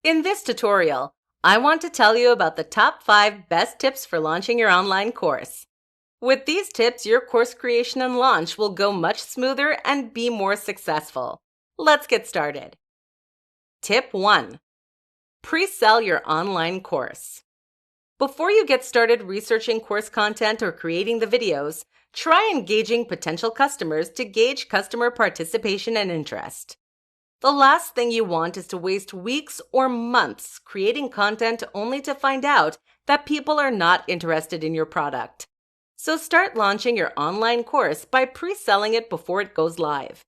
In this tutorial, I want to tell you about the top 5 best tips for launching your online course. With these tips, your course creation and launch will go much smoother and be more successful. Let's get started. Tip 1. Pre-sell your online course. Before you get started researching course content or creating the videos, try engaging potential customers to gauge customer participation and interest. The last thing you want is to waste weeks or months creating content only to find out that people are not interested in your product. So start launching your online course by pre-selling it before it goes live.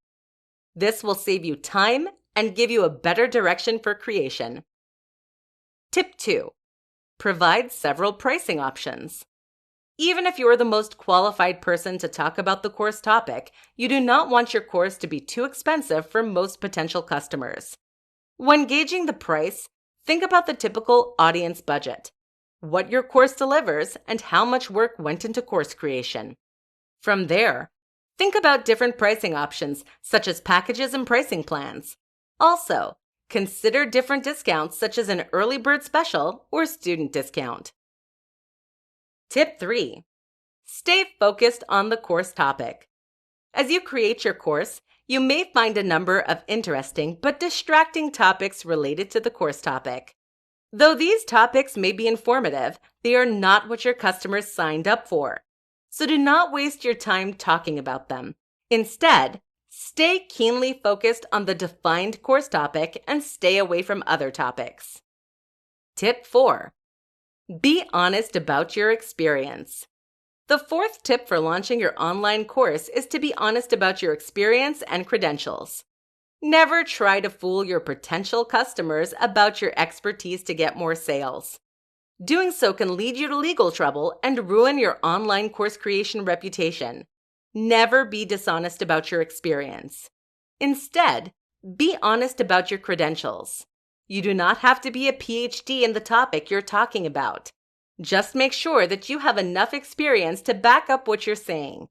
This will save you time and give you a better direction for creation. Tip 2. Provide several pricing options. Even if you're the most qualified person to talk about the course topic, you do not want your course to be too expensive for most potential customers. When gauging the price, think about the typical audience budget, what your course delivers, and how much work went into course creation. From there, think about different pricing options such as packages and pricing plans. Also, consider different discounts such as an early bird special or student discount. Tip 3. Stay focused on the course topic. As you create your course, you may find a number of interesting but distracting topics related to the course topic. Though these topics may be informative, they are not what your customers signed up for. So do not waste your time talking about them. Instead, stay keenly focused on the defined course topic and stay away from other topics. Tip 4. Be honest about your experience. The fourth tip for launching your online course is to be honest about your experience and credentials. Never try to fool your potential customers about your expertise to get more sales. Doing so can lead you to legal trouble and ruin your online course creation reputation. Never be dishonest about your experience. Instead, be honest about your credentials. You do not have to be a PhD in the topic you're talking about. Just make sure that you have enough experience to back up what you're saying.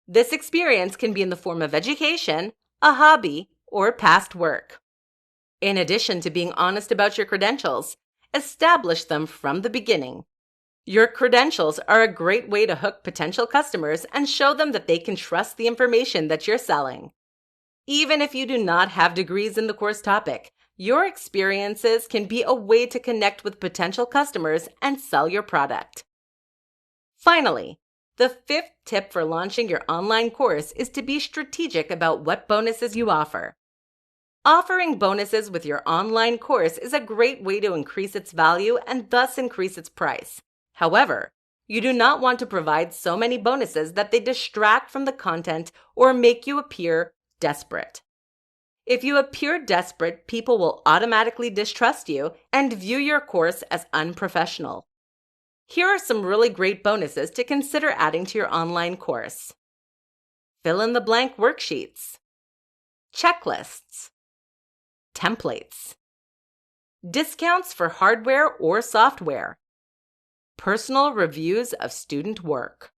This experience can be in the form of education, a hobby, or past work. In addition to being honest about your credentials, establish them from the beginning. Your credentials are a great way to hook potential customers and show them that they can trust the information that you're selling. Even if you do not have degrees in the course topic, your experiences can be a way to connect with potential customers and sell your product. Finally, the fifth tip for launching your online course is to be strategic about what bonuses you offer. Offering bonuses with your online course is a great way to increase its value and thus increase its price. However, you do not want to provide so many bonuses that they distract from the content or make you appear desperate. If you appear desperate, people will automatically distrust you and view your course as unprofessional. Here are some really great bonuses to consider adding to your online course. Fill-in-the-blank worksheets, checklists, templates, discounts for hardware or software, personal reviews of student work.